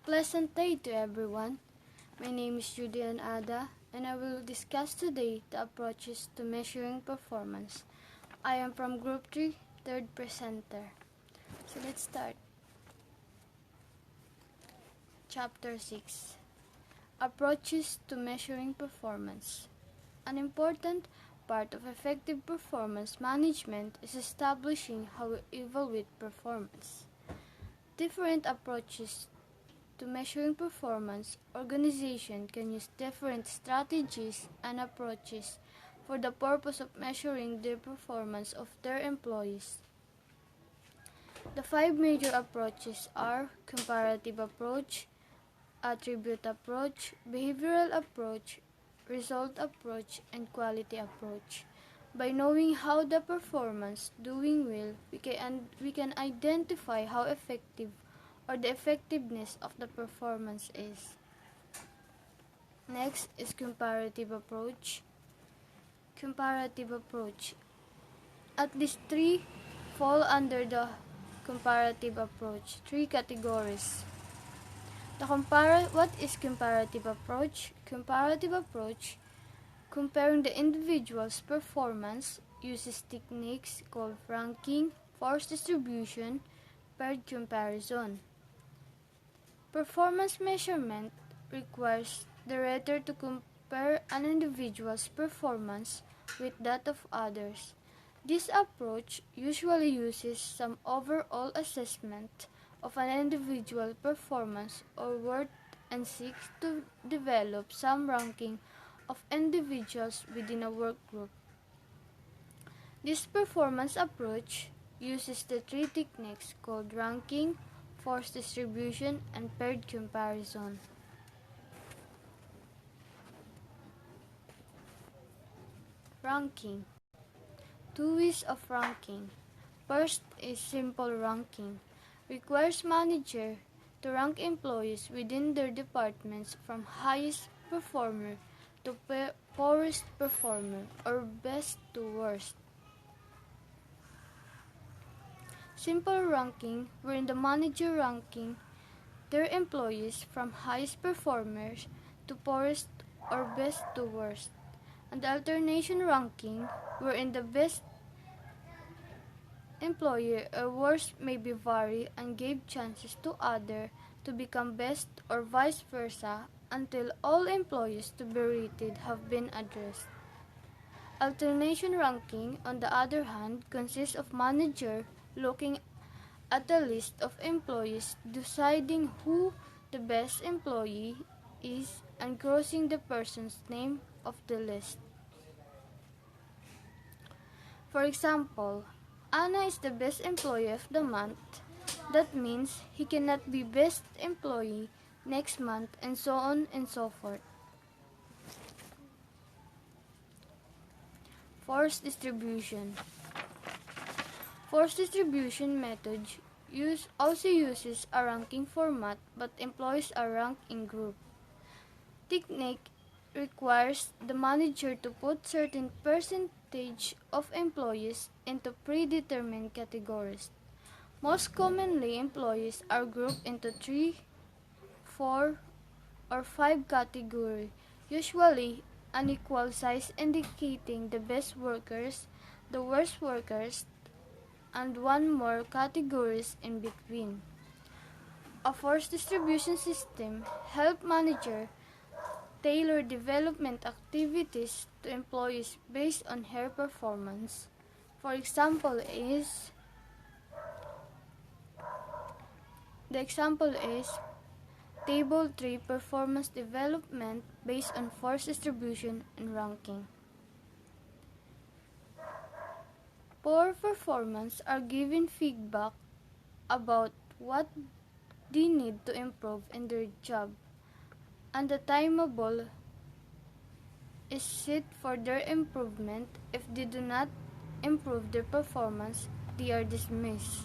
pleasant day to everyone. My name is Judy and I will discuss today the approaches to measuring performance. I am from Group 3, third presenter. So let's start. Chapter 6. Approaches to measuring performance. An important part of effective performance management is establishing how we evaluate performance. Different approaches to measuring performance. Organizations can use different strategies and approaches for the purpose of measuring the performance of their employees. The 5 major approaches are comparative approach, attribute approach, behavioral approach, result approach, and quality approach. By knowing how the performance doing well, we can identify how effective or the effectiveness of the performance is. Next is comparative approach. Comparative approach. At least 3 fall under the comparative approach, 3 categories. What is comparative approach? Comparative approach, comparing the individual's performance, uses techniques called ranking, force distribution, paired comparison. Performance measurement requires the rater to compare an individual's performance with that of others. This approach usually uses some overall assessment of an individual performance or worth and seeks to develop some ranking of individuals within a work group. This performance approach uses the 3 techniques called ranking, force distribution, and paired comparison. Ranking. 2 ways of ranking. First is simple ranking. Requires manager to rank employees within their departments from highest performer to poorest performer or best to worst. Simple ranking, wherein the manager ranking their employees from highest performers to poorest or best to worst. And the alternation ranking, wherein the best employee or worst may be vary and give chances to other to become best or vice versa until all employees to be rated have been addressed. Alternation ranking, on the other hand, consists of manager looking at the list of employees, deciding who the best employee is, and crossing the person's name of the list. For example, Anna is the best employee of the month. That means he cannot be best employee next month, and so on and so forth. Force distribution. Force distribution method also uses a ranking format, but employees are ranked in group. Technique requires the manager to put certain percentage of employees into predetermined categories. Most commonly, employees are grouped into 3, 4, or 5 categories, usually an equal size indicating the best workers, the worst workers, and one more categories in between. A force distribution system helps manager tailor development activities to employees based on her performance. The example is Table 3 Performance Development based on force distribution and ranking. Poor performance are given feedback about what they need to improve in their job, and the timetable is set for their improvement. If they do not improve their performance, they are dismissed.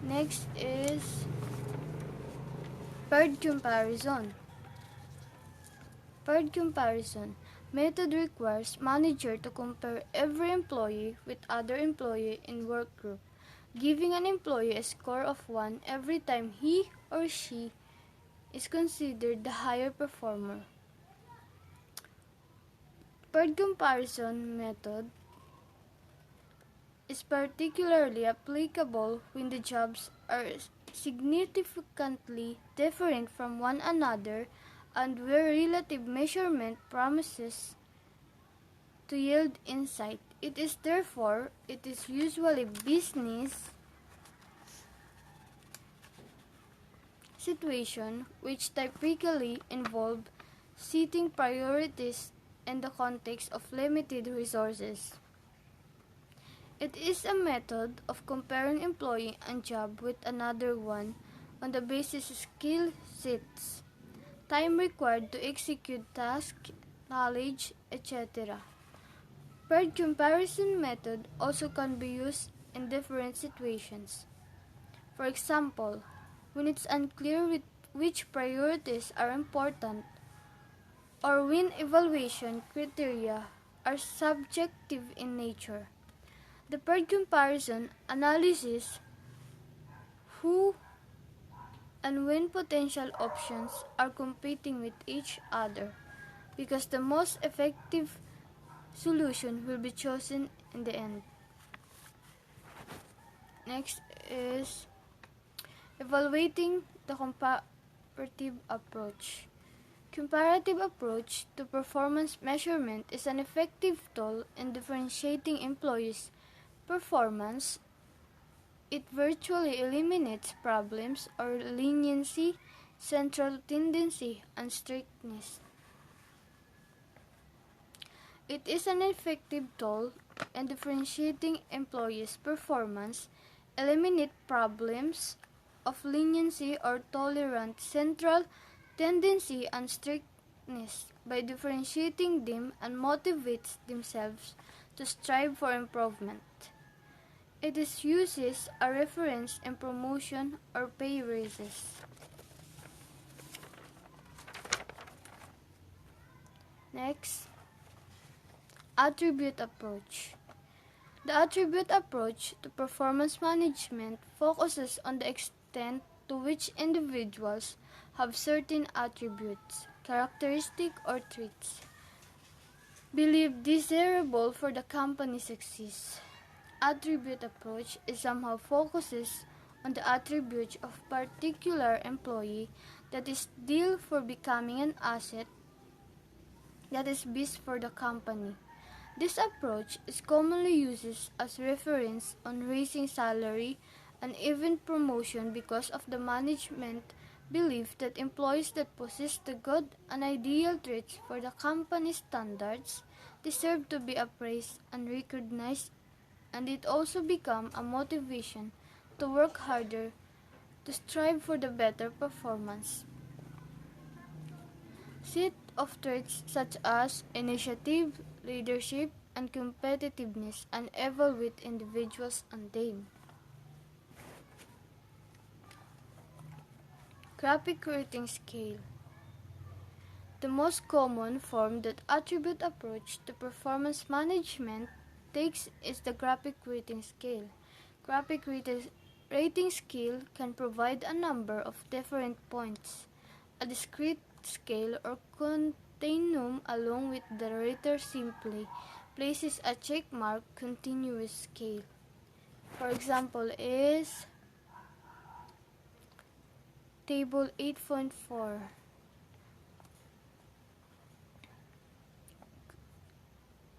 Next is paired comparison. Paired comparison method requires manager to compare every employee with other employee in work group. giving an employee a score of 1 every time he or she is considered the higher performer. Paired comparison method is particularly applicable when the jobs are significantly different from one another and where relative measurement promises to yield insight. It is usually business situation which typically involve setting priorities in the context of limited resources. It is a method of comparing employee and job with another one on the basis of skill sets, time required to execute tasks, knowledge, etc. Paired comparison method also can be used in different situations. For example, when it's unclear which priorities are important or when evaluation criteria are subjective in nature. The paired comparison analyzes who and when potential options are competing with each other because the most effective solution will be chosen in the end. Next is evaluating the comparative approach. Comparative approach to performance measurement is an effective tool in differentiating employees' performance. It virtually eliminates problems or leniency, central tendency, and strictness. It is an effective tool in differentiating employees' performance, eliminate problems of leniency or tolerant central tendency and strictness by differentiating them and motivates themselves to strive for improvement. It is uses a reference in promotion or pay raises. Next, attribute approach. The attribute approach to performance management focuses on the extent to which individuals have certain attributes, characteristics, or traits believed desirable for the company's success. Attribute approach is somehow focuses on the attributes of particular employee that is deal for becoming an asset that is best for the company. This approach is commonly used as reference on raising salary and even promotion because of the management belief that employees that possess the good and ideal traits for the company's standards deserve to be appraised and recognized, and it also becomes a motivation to work harder to strive for the better performance. Set of traits such as initiative, leadership, and competitiveness and evaluate individuals on them. Graphic rating scale. The most common form that attribute approach to performance management takes is the graphic rating scale. Graphic rating scale can provide a number of different points, a discrete scale or continuum along with the rater simply places a check mark continuous scale. For example is table 8.4.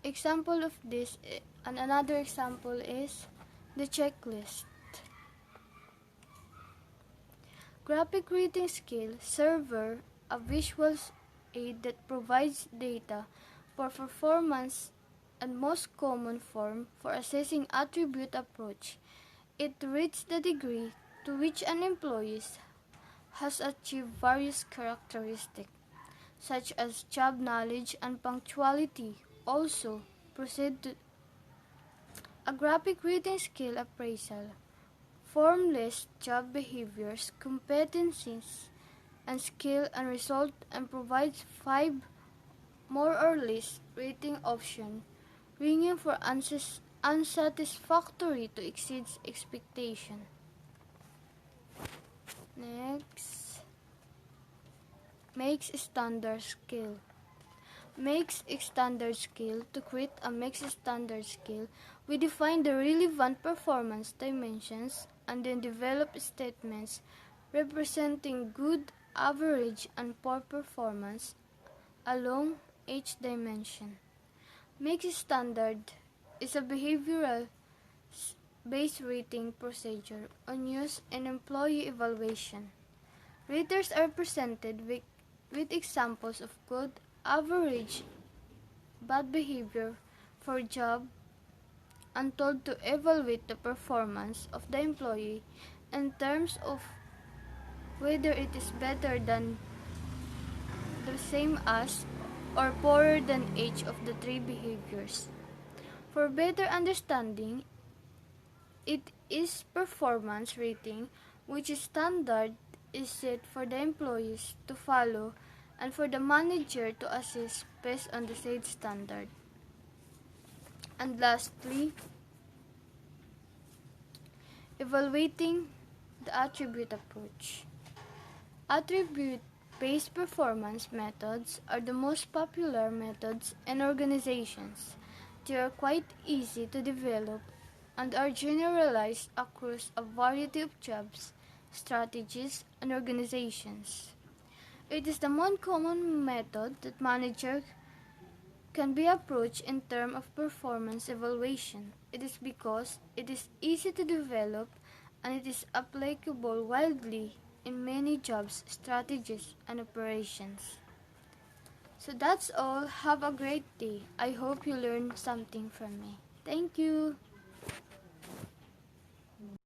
Example of this and another example is the checklist. Graphic rating scale server a visual aid that provides data for performance and most common form for assessing attribute approach. It rates the degree to which an employee has achieved various characteristics, such as job knowledge and punctuality. Also, proceed to a graphic rating scale appraisal. Form lists job behaviors, competencies, and skill and result and provides 5 more or less rating options, ranging from unsatisfactory to exceeds expectation. Next, makes standard scale. Makes standard scale. To create a mixed standard scale, we define the relevant performance dimensions and then develop statements representing good, average, and poor performance along each dimension. Mixed standard is a behavioral based rating procedure on use in employee evaluation. Raters are presented with examples of good, average, bad behavior for job and told to evaluate the performance of the employee in terms of whether it is better than, the same as, or poorer than each of the three behaviors. For better understanding, it is performance rating which is standard is set for the employees to follow and for the manager to assist based on the said standard. And lastly, evaluating the attribute approach. Attribute-based performance methods are the most popular methods in organizations. They are quite easy to develop and are generalized across a variety of jobs, strategies, and organizations. It is the most common method that managers can be approached in terms of performance evaluation. It is because it is easy to develop and it is applicable widely in many jobs, strategies, and operations. So that's all. Have a great day. I hope you learned something from me. Thank you.